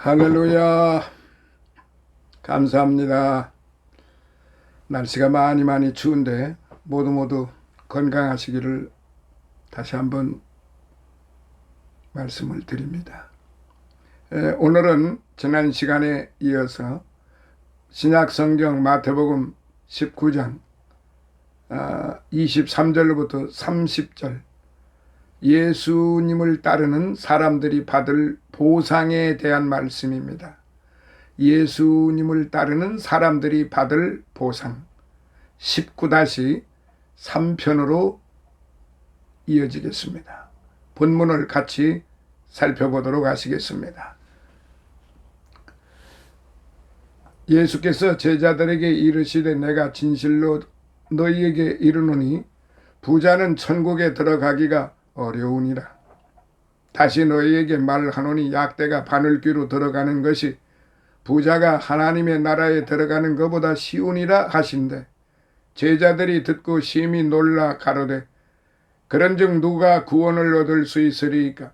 할렐루야. 감사합니다. 날씨가 많이 추운데 모두 건강하시기를 다시 한번 말씀을 드립니다. 오늘은 지난 시간에 이어서 신약성경 마태복음 19장 23절로부터 30절 예수님을 따르는 사람들이 받을 보상에 대한 말씀입니다. 예수님을 따르는 사람들이 받을 보상 19-3편으로 이어지겠습니다. 본문을 같이 살펴보도록 하시겠습니다. 예수께서 제자들에게 이르시되 내가 진실로 너희에게 이르노니 부자는 천국에 들어가기가 어려우니라. 다시 너희에게 말하노니 약대가 바늘귀로 들어가는 것이 부자가 하나님의 나라에 들어가는 것보다 쉬우니라 하신대. 제자들이 듣고 심히 놀라 가로되 그런즉 누가 구원을 얻을 수 있으리이까.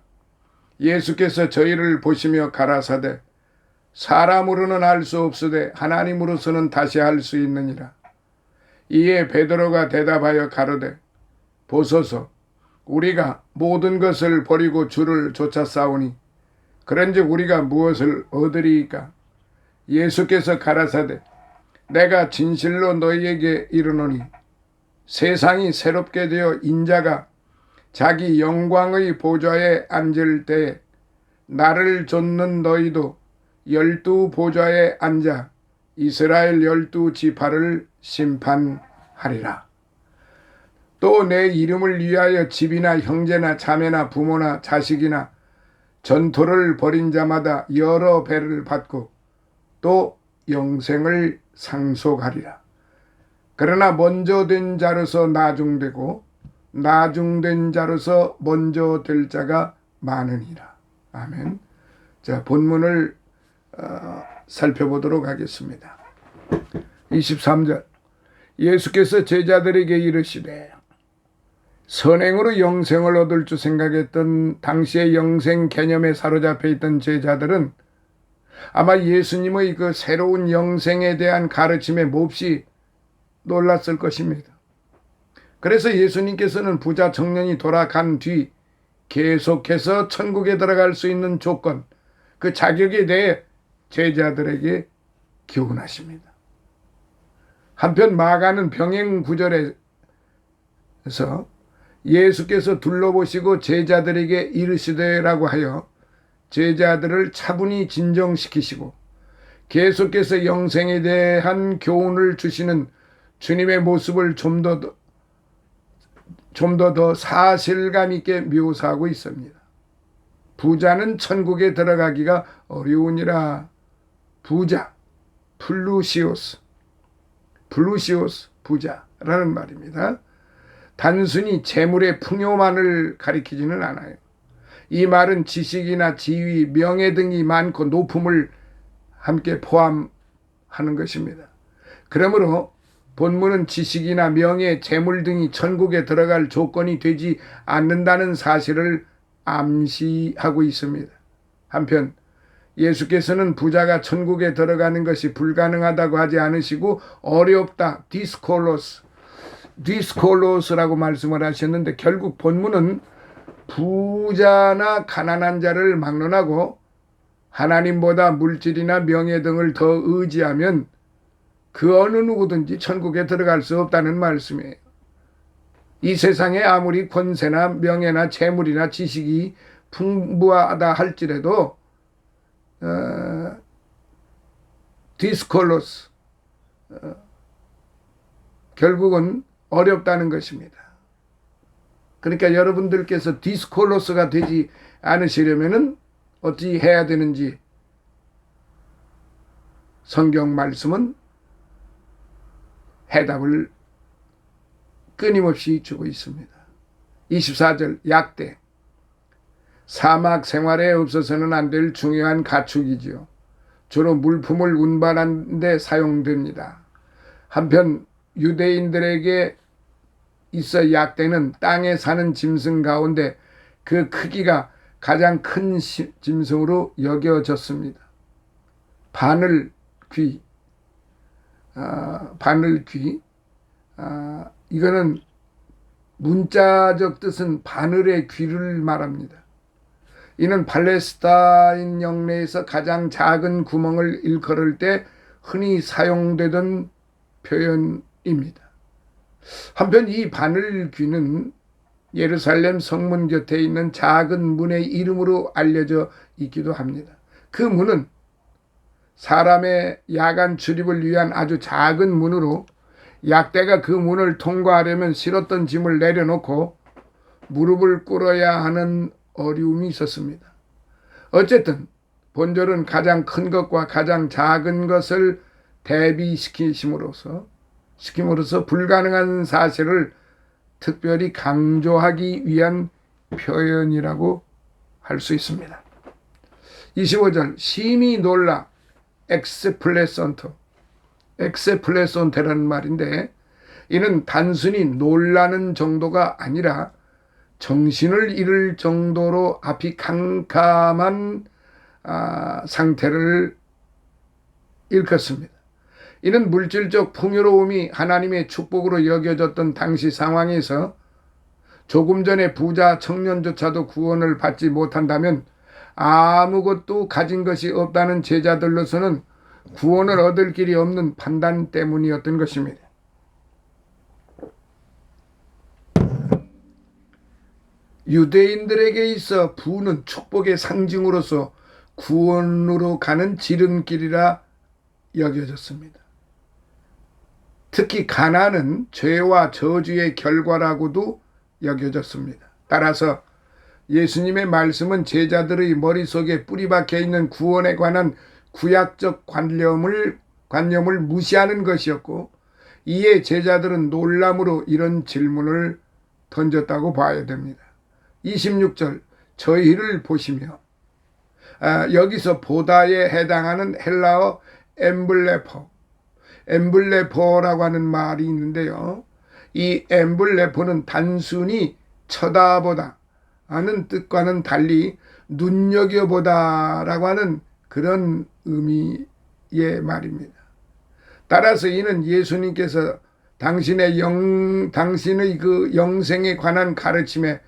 예수께서 저희를 보시며 가라사대 사람으로는 알 수 없으되 하나님으로서는 다시 할 수 있느니라. 이에 베드로가 대답하여 가로되 보소서 우리가 모든 것을 버리고 주를 쫓아싸우니 그런즉 우리가 무엇을 얻으리이까. 예수께서 가라사대 내가 진실로 너희에게 이르노니 세상이 새롭게 되어 인자가 자기 영광의 보좌에 앉을 때에 나를 좇는 너희도 12 보좌에 앉아 이스라엘 12 지파를 심판하리라. 또 내 이름을 위하여 집이나 형제나 자매나 부모나 자식이나 전토를 벌인 자마다 여러 배를 받고 또 영생을 상속하리라. 그러나 먼저 된 자로서 나중되고 나중된 자로서 먼저 될 자가 많으니라. 아멘. 자, 본문을 살펴보도록 하겠습니다. 23절 예수께서 제자들에게 이르시되 선행으로 영생을 얻을 줄 생각했던 당시의 영생 개념에 사로잡혀 있던 제자들은 아마 예수님의 그 새로운 영생에 대한 가르침에 몹시 놀랐을 것입니다. 그래서 예수님께서는 부자 청년이 돌아간 뒤 계속해서 천국에 들어갈 수 있는 조건, 그 자격에 대해 제자들에게 교훈하십니다. 한편 마가는 병행 구절에서 예수께서 둘러보시고 제자들에게 이르시되라고 하여 제자들을 차분히 진정시키시고 계속해서 영생에 대한 교훈을 주시는 주님의 모습을 좀 더 사실감 있게 묘사하고 있습니다. 부자는 천국에 들어가기가 어려우니라. 부자, 플루시오스 부자라는 말입니다. 단순히 재물의 풍요만을 가리키지는 않아요. 이 말은 지식이나 지위, 명예 등이 많고 높음을 함께 포함하는 것입니다. 그러므로 본문은 지식이나 명예, 재물 등이 천국에 들어갈 조건이 되지 않는다는 사실을 암시하고 있습니다. 한편 예수께서는 부자가 천국에 들어가는 것이 불가능하다고 하지 않으시고 어렵다, 디스콜로스라고 말씀을 하셨는데 결국 본문은 부자나 가난한 자를 막론하고 하나님보다 물질이나 명예 등을 더 의지하면 그 어느 누구든지 천국에 들어갈 수 없다는 말씀이에요. 이 세상에 아무리 권세나 명예나 재물이나 지식이 풍부하다 할지라도 디스콜로스 결국은 어렵다는 것입니다. 그러니까 여러분들께서 디스콜로스가 되지 않으시려면 어찌 해야 되는지 성경 말씀은 해답을 끊임없이 주고 있습니다. 24절 약대 사막 생활에 없어서는 안 될 중요한 가축이지요. 주로 물품을 운반하는 데 사용됩니다. 한편 유대인들에게 있어 약대는 땅에 사는 짐승 가운데 그 크기가 가장 큰 짐승으로 여겨졌습니다. 바늘귀, 바늘귀, 이거는 문자적 뜻은 바늘의 귀를 말합니다. 이는 팔레스타인 영내에서 가장 작은 구멍을 일컬을 때 흔히 사용되던 표현입니다. 한편 이 바늘귀는 예루살렘 성문 곁에 있는 작은 문의 이름으로 알려져 있기도 합니다. 그 문은 사람의 야간 출입을 위한 아주 작은 문으로 약대가 그 문을 통과하려면 실었던 짐을 내려놓고 무릎을 꿇어야 하는 어려움이 있었습니다. 어쨌든 본절은 가장 큰 것과 가장 작은 것을 대비시킴으로써 불가능한 사실을 특별히 강조하기 위한 표현이라고 할 수 있습니다. 25절 심히 놀라 엑세플레손테라는 말인데 이는 단순히 놀라는 정도가 아니라 정신을 잃을 정도로 앞이 캄캄한 상태를 일컫습니다. 이는 물질적 풍요로움이 하나님의 축복으로 여겨졌던 당시 상황에서 조금 전에 부자 청년조차도 구원을 받지 못한다면 아무것도 가진 것이 없다는 제자들로서는 구원을 얻을 길이 없는 판단 때문이었던 것입니다. 유대인들에게 있어 부는 축복의 상징으로서 구원으로 가는 지름길이라 여겨졌습니다. 특히 가난은 죄와 저주의 결과라고도 여겨졌습니다. 따라서 예수님의 말씀은 제자들의 머릿속에 뿌리박혀 있는 구원에 관한 구약적 관념을 무시하는 것이었고 이에 제자들은 놀람으로 이런 질문을 던졌다고 봐야 됩니다. 26절 저희를 보시며 여기서 보다에 해당하는 헬라어 엠블레포라고 하는 말이 있는데요. 이 엠블레포는 단순히 쳐다보다 하는 뜻과는 달리 눈여겨보다라고 하는 그런 의미의 말입니다. 따라서 이는 예수님께서 당신의 그 영생에 관한 가르침에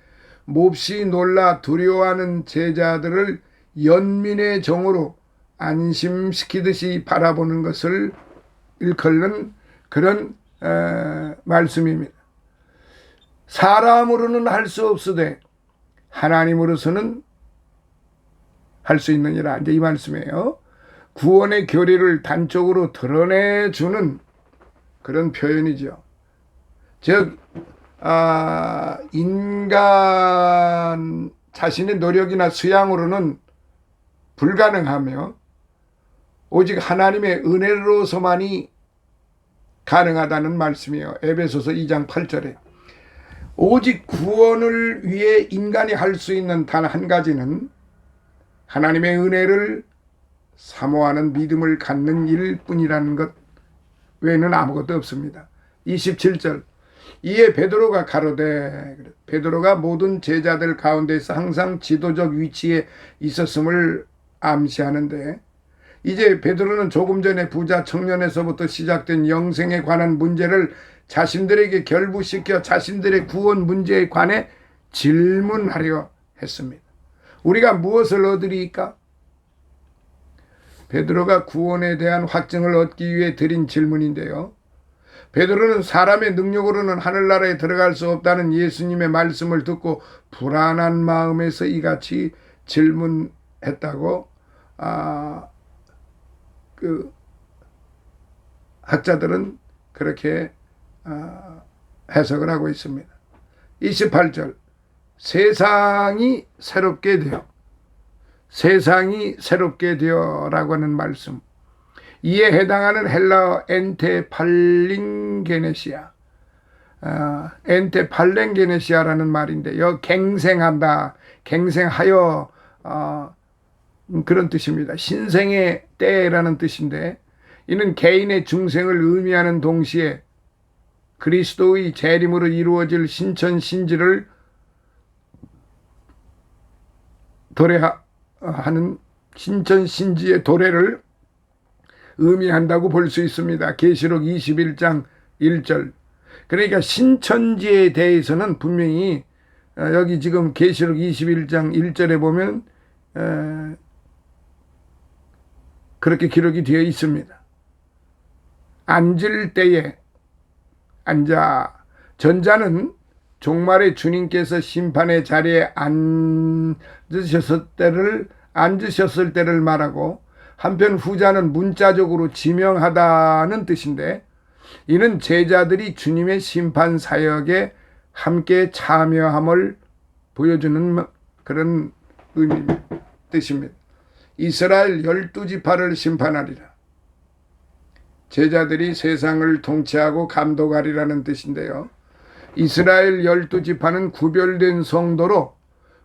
몹시 놀라 두려워하는 제자들을 연민의 정으로 안심시키듯이 바라보는 것을 일컬는 그런 말씀입니다. 사람으로는 할 수 없으되 하나님으로서는 할 수 있느니라. 이제 이 말씀이에요. 구원의 교리를 단적으로 드러내주는 그런 표현이죠. 즉 인간 자신의 노력이나 수양으로는 불가능하며 오직 하나님의 은혜로서만이 가능하다는 말씀이에요. 에베소서 2장 8절에 오직 구원을 위해 인간이 할 수 있는 단 한 가지는 하나님의 은혜를 사모하는 믿음을 갖는 일뿐이라는 것 외에는 아무것도 없습니다. 27절 이에 베드로가 가로되 베드로가 모든 제자들 가운데서 항상 지도적 위치에 있었음을 암시하는데 이제 베드로는 조금 전에 부자 청년에서부터 시작된 영생에 관한 문제를 자신들에게 결부시켜 자신들의 구원 문제에 관해 질문하려 했습니다. 우리가 무엇을 얻으리까? 베드로가 구원에 대한 확증을 얻기 위해 드린 질문인데요. 베드로는 사람의 능력으로는 하늘나라에 들어갈 수 없다는 예수님의 말씀을 듣고 불안한 마음에서 이같이 질문했다고 학자들은 그렇게 해석을 하고 있습니다. 28절 세상이 새롭게 되어라고 하는 말씀 이에 해당하는 헬라어 엔테팔랭게네시아라는 말인데요. 갱생한다, 갱생하여 그런 뜻입니다. 신생의 때라는 뜻인데 이는 개인의 중생을 의미하는 동시에 그리스도의 재림으로 이루어질 신천신지를 도래하는 신천신지의 도래를 의미한다고 볼 수 있습니다. 계시록 21장 1절. 그러니까 신천지에 대해서는 분명히 여기 지금 계시록 21장 1절에 보면 그렇게 기록이 되어 있습니다. 앉을 때에 앉아. 전자는 종말에 주님께서 심판의 자리에 앉으셨을 때를 말하고, 한편 후자는 문자적으로 지명하다는 뜻인데, 이는 제자들이 주님의 심판 사역에 함께 참여함을 보여주는 그런 뜻입니다. 이스라엘 12지파를 심판하리라. 제자들이 세상을 통치하고 감독하리라는 뜻인데요. 이스라엘 12지파는 구별된 성도로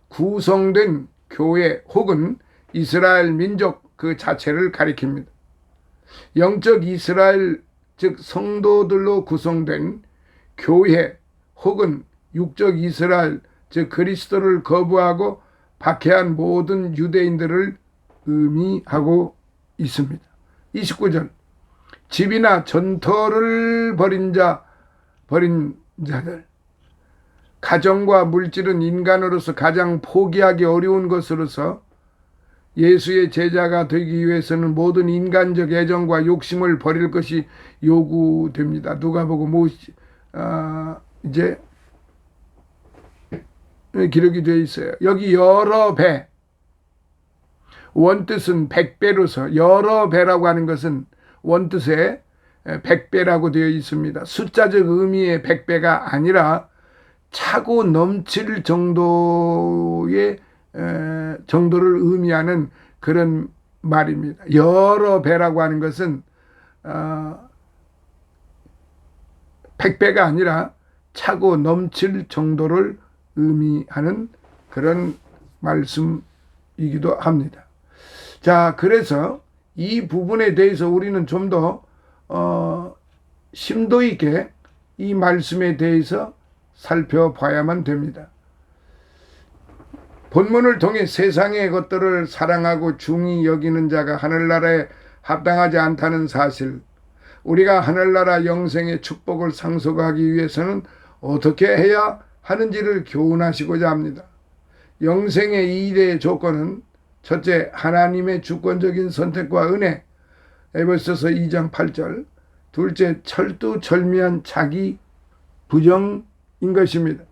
구성된 교회 혹은 이스라엘 민족 그 자체를 가리킵니다. 영적 이스라엘, 즉 성도들로 구성된 교회 혹은 육적 이스라엘, 즉 그리스도를 거부하고 박해한 모든 유대인들을 의미하고 있습니다. 29절. 집이나 전터를 버린 자들. 가정과 물질은 인간으로서 가장 포기하기 어려운 것으로서 예수의 제자가 되기 위해서는 모든 인간적 애정과 욕심을 버릴 것이 요구됩니다. 누가복음 이제 기록이 되어 있어요. 여기 여러 배, 원뜻은 100배로서, 여러 배라고 하는 것은 원뜻에 100배라고 되어 있습니다. 숫자적 의미의 100배가 아니라 차고 넘칠 정도의 정도를 의미하는 그런 말입니다. 여러 배라고 하는 것은 100배가 아니라 차고 넘칠 정도를 의미하는 그런 말씀이기도 합니다. 자, 그래서 이 부분에 대해서 우리는 좀 더 심도 있게 이 말씀에 대해서 살펴봐야만 됩니다. 본문을 통해 세상의 것들을 사랑하고 중히 여기는 자가 하늘나라에 합당하지 않다는 사실, 우리가 하늘나라 영생의 축복을 상속하기 위해서는 어떻게 해야 하는지를 교훈하시고자 합니다. 영생의 2대 조건은 첫째, 하나님의 주권적인 선택과 은혜, 에베소서 2장 8절. 둘째, 철두철미한 자기 부정인 것입니다.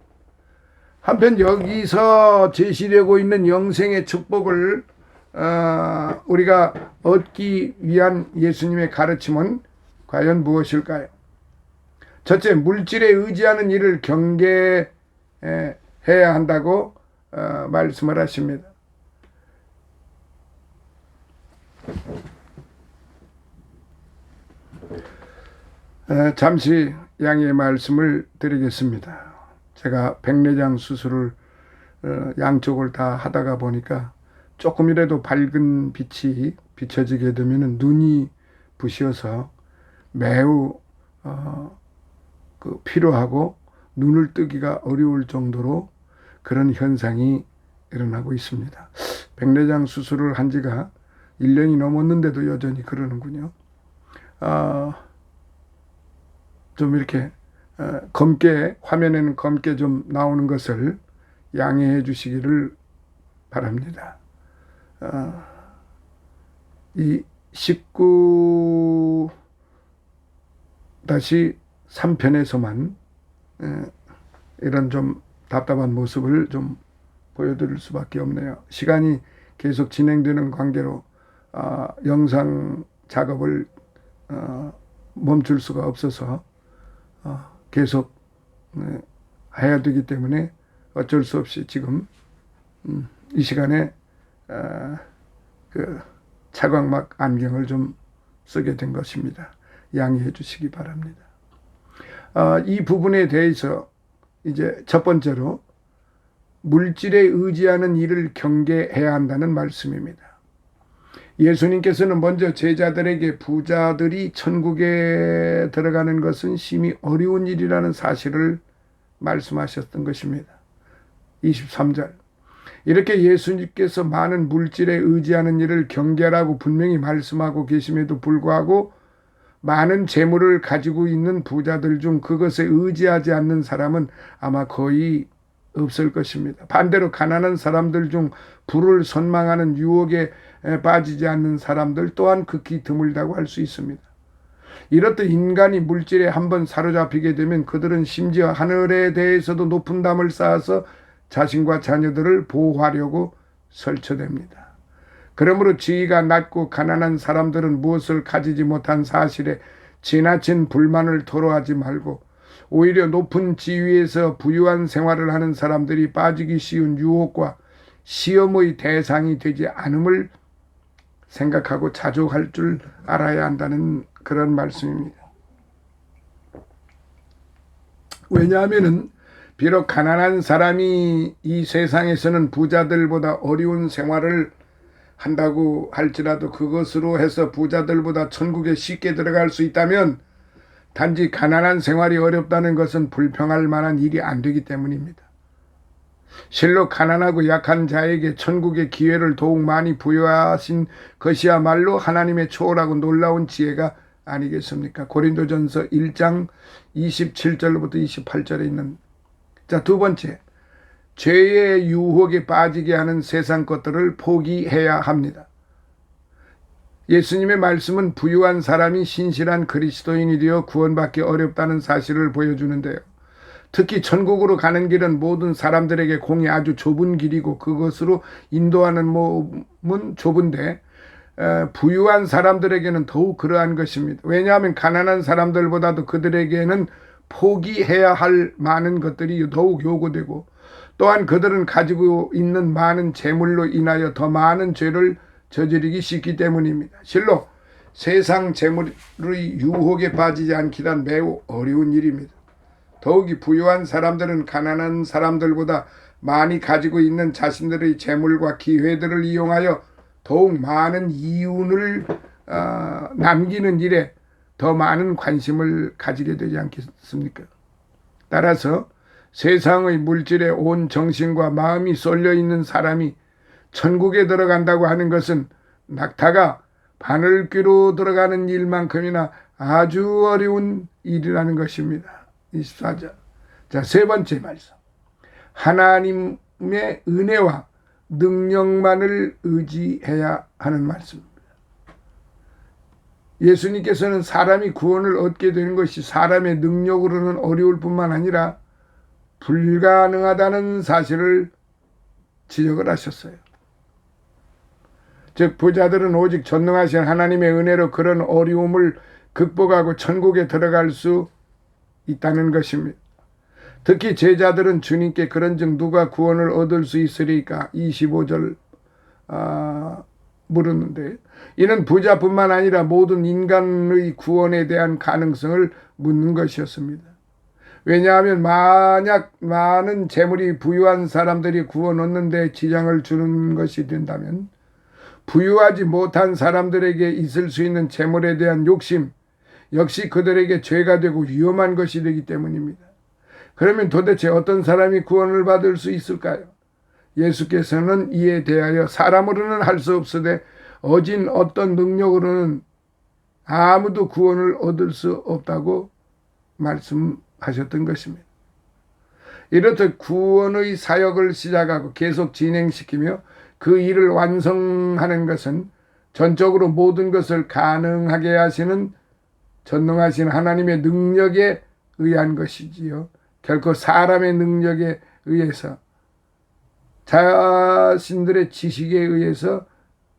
한편 여기서 제시되고 있는 영생의 축복을 우리가 얻기 위한 예수님의 가르침은 과연 무엇일까요? 첫째, 물질에 의지하는 일을 경계해야 한다고 말씀을 하십니다. 잠시 양해의 말씀을 드리겠습니다. 제가 백내장 수술을 양쪽을 다 하다가 보니까 조금이라도 밝은 빛이 비춰지게 되면 눈이 부셔서 매우 피로하고 눈을 뜨기가 어려울 정도로 그런 현상이 일어나고 있습니다. 백내장 수술을 한 지가 1년이 넘었는데도 여전히 그러는군요. 좀 이렇게 검게, 화면에는 검게 좀 나오는 것을 양해해 주시기를 바랍니다. 이 19-3편에서만 이런 좀 답답한 모습을 좀 보여드릴 수밖에 없네요. 시간이 계속 진행되는 관계로 영상 작업을 멈출 수가 없어서 계속 해야 되기 때문에 어쩔 수 없이 지금 이 시간에 그 차광막 안경을 좀 쓰게 된 것입니다. 양해해 주시기 바랍니다. 이 부분에 대해서 이제 첫 번째로 물질에 의지하는 일을 경계해야 한다는 말씀입니다. 예수님께서는 먼저 제자들에게 부자들이 천국에 들어가는 것은 심히 어려운 일이라는 사실을 말씀하셨던 것입니다. 23절. 이렇게 예수님께서 많은 물질에 의지하는 일을 경계라고 분명히 말씀하고 계심에도 불구하고 많은 재물을 가지고 있는 부자들 중 그것에 의지하지 않는 사람은 아마 거의 없을 것입니다. 반대로 가난한 사람들 중 부를 선망하는 유혹에 빠지지 않는 사람들 또한 극히 드물다고 할 수 있습니다. 이렇듯 인간이 물질에 한번 사로잡히게 되면 그들은 심지어 하늘에 대해서도 높은 담을 쌓아서 자신과 자녀들을 보호하려고 설쳐댑니다. 그러므로 지위가 낮고 가난한 사람들은 무엇을 가지지 못한 사실에 지나친 불만을 토로하지 말고 오히려 높은 지위에서 부유한 생활을 하는 사람들이 빠지기 쉬운 유혹과 시험의 대상이 되지 않음을 생각하고 자족할 줄 알아야 한다는 그런 말씀입니다. 왜냐하면 비록 가난한 사람이 이 세상에서는 부자들보다 어려운 생활을 한다고 할지라도 그것으로 해서 부자들보다 천국에 쉽게 들어갈 수 있다면 단지 가난한 생활이 어렵다는 것은 불평할 만한 일이 안 되기 때문입니다. 실로 가난하고 약한 자에게 천국의 기회를 더욱 많이 부여하신 것이야말로 하나님의 초월하고 놀라운 지혜가 아니겠습니까? 고린도전서 1장 27절부터 28절에 있는 자, 두 번째, 죄의 유혹에 빠지게 하는 세상 것들을 포기해야 합니다. 예수님의 말씀은 부유한 사람이 신실한 그리스도인이 되어 구원받기 어렵다는 사실을 보여주는데요. 특히 천국으로 가는 길은 모든 사람들에게 공이 아주 좁은 길이고 그것으로 인도하는 몸은 좁은데 부유한 사람들에게는 더욱 그러한 것입니다. 왜냐하면 가난한 사람들보다도 그들에게는 포기해야 할 많은 것들이 더욱 요구되고 또한 그들은 가지고 있는 많은 재물로 인하여 더 많은 죄를 저지르기 쉽기 때문입니다. 실로 세상 재물의 유혹에 빠지지 않기란 매우 어려운 일입니다. 더욱이 부유한 사람들은 가난한 사람들보다 많이 가지고 있는 자신들의 재물과 기회들을 이용하여 더욱 많은 이윤을 남기는 일에 더 많은 관심을 가지게 되지 않겠습니까? 따라서 세상의 물질에 온 정신과 마음이 쏠려 있는 사람이 천국에 들어간다고 하는 것은 낙타가 바늘귀로 들어가는 일만큼이나 아주 어려운 일이라는 것입니다. 24절. 자, 세 번째 말씀. 하나님의 은혜와 능력만을 의지해야 하는 말씀입니다. 예수님께서는 사람이 구원을 얻게 되는 것이 사람의 능력으로는 어려울 뿐만 아니라 불가능하다는 사실을 지적을 하셨어요. 즉 부자들은 오직 전능하신 하나님의 은혜로 그런 어려움을 극복하고 천국에 들어갈 수 있다는 것입니다. 특히 제자들은 주님께 그런즉 누가 구원을 얻을 수 있으리까 25절 물었는데 이는 부자뿐만 아니라 모든 인간의 구원에 대한 가능성을 묻는 것이었습니다. 왜냐하면 만약 많은 재물이 부유한 사람들이 구원 얻는 데 지장을 주는 것이 된다면 부유하지 못한 사람들에게 있을 수 있는 재물에 대한 욕심 역시 그들에게 죄가 되고 위험한 것이 되기 때문입니다. 그러면 도대체 어떤 사람이 구원을 받을 수 있을까요? 예수께서는 이에 대하여 사람으로는 할 수 없으되 어진 어떤 능력으로는 아무도 구원을 얻을 수 없다고 말씀하셨던 것입니다. 이렇듯 구원의 사역을 시작하고 계속 진행시키며 그 일을 완성하는 것은 전적으로 모든 것을 가능하게 하시는 전능하신 하나님의 능력에 의한 것이지요. 결코 사람의 능력에 의해서 자신들의 지식에 의해서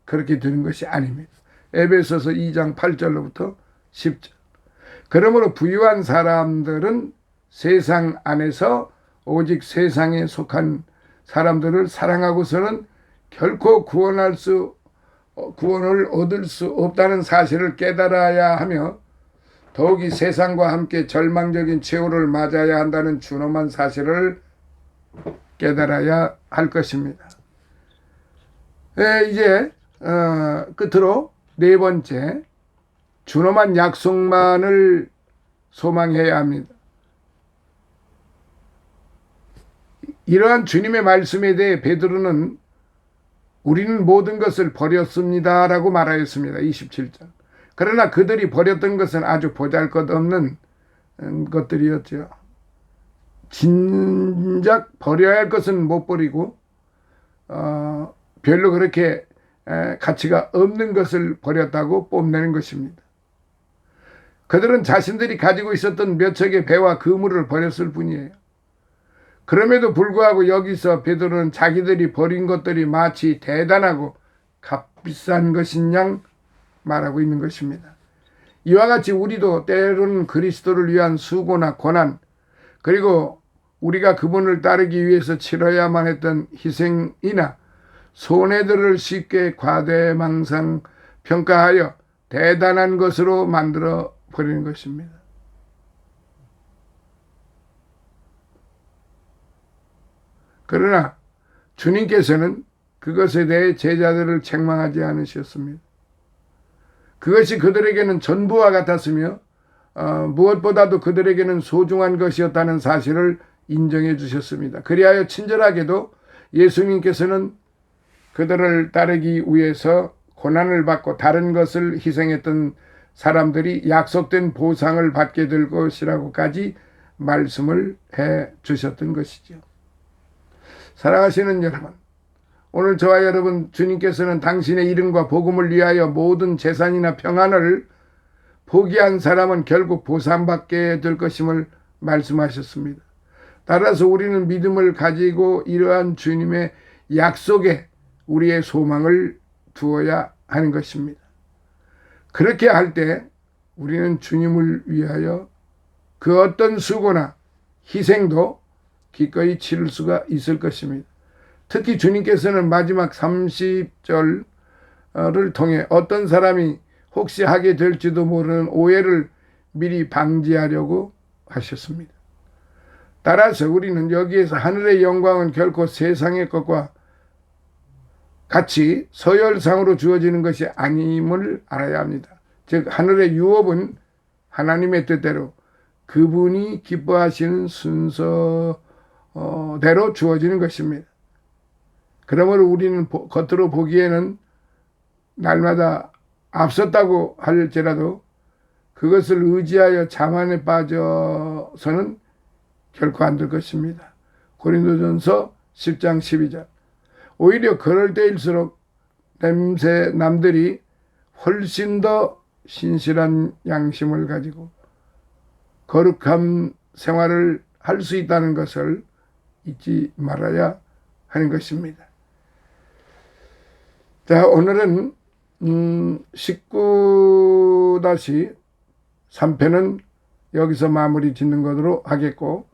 그렇게 되는 것이 아닙니다. 에베소서 2장 8절로부터 10절. 그러므로 부유한 사람들은 세상 안에서 오직 세상에 속한 사람들을 사랑하고서는 결코 구원을 얻을 수 없다는 사실을 깨달아야 하며 더욱이 세상과 함께 절망적인 최후를 맞아야 한다는 준엄한 사실을 깨달아야 할 것입니다. 이제 끝으로 네 번째, 준엄한 약속만을 소망해야 합니다. 이러한 주님의 말씀에 대해 베드로는 우리는 모든 것을 버렸습니다 라고 말하였습니다. 27절. 그러나 그들이 버렸던 것은 아주 보잘것없는 것들이었죠. 진작 버려야 할 것은 못 버리고 별로 그렇게 가치가 없는 것을 버렸다고 뽐내는 것입니다. 그들은 자신들이 가지고 있었던 몇 척의 배와 그물을 버렸을 뿐이에요. 그럼에도 불구하고 여기서 베드로는 자기들이 버린 것들이 마치 대단하고 값비싼 것인 양 말하고 있는 것입니다. 이와 같이 우리도 때로는 그리스도를 위한 수고나 고난, 그리고 우리가 그분을 따르기 위해서 치러야만 했던 희생이나 손해들을 쉽게 과대망상 평가하여 대단한 것으로 만들어 버리는 것입니다. 그러나 주님께서는 그것에 대해 제자들을 책망하지 않으셨습니다. 그것이 그들에게는 전부와 같았으며 무엇보다도 그들에게는 소중한 것이었다는 사실을 인정해 주셨습니다. 그리하여 친절하게도 예수님께서는 그들을 따르기 위해서 고난을 받고 다른 것을 희생했던 사람들이 약속된 보상을 받게 될 것이라고까지 말씀을 해 주셨던 것이죠. 사랑하시는 여러분, 오늘 저와 여러분, 주님께서는 당신의 이름과 복음을 위하여 모든 재산이나 평안을 포기한 사람은 결국 보상받게 될 것임을 말씀하셨습니다. 따라서 우리는 믿음을 가지고 이러한 주님의 약속에 우리의 소망을 두어야 하는 것입니다. 그렇게 할 때 우리는 주님을 위하여 그 어떤 수고나 희생도 기꺼이 치를 수가 있을 것입니다. 특히 주님께서는 마지막 30절을 통해 어떤 사람이 혹시 하게 될지도 모르는 오해를 미리 방지하려고 하셨습니다. 따라서 우리는 여기에서 하늘의 영광은 결코 세상의 것과 같이 서열상으로 주어지는 것이 아님을 알아야 합니다. 즉 하늘의 유업은 하나님의 뜻대로 그분이 기뻐하시는 순서대로 주어지는 것입니다. 그러므로 우리는 겉으로 보기에는 날마다 앞섰다고 할지라도 그것을 의지하여 자만에 빠져서는 결코 안 될 것입니다. 고린도전서 10장 12절. 오히려 그럴 때일수록 남들이 훨씬 더 신실한 양심을 가지고 거룩한 생활을 할 수 있다는 것을 잊지 말아야 하는 것입니다. 자, 오늘은 19-3편은 여기서 마무리 짓는 것으로 하겠고,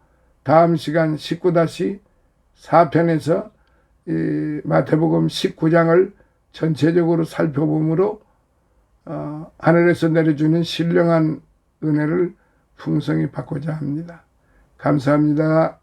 다음 시간 19-4편에서 마태복음 19장을 전체적으로 살펴보므로 하늘에서 내려주는 신령한 은혜를 풍성히 받고자 합니다. 감사합니다.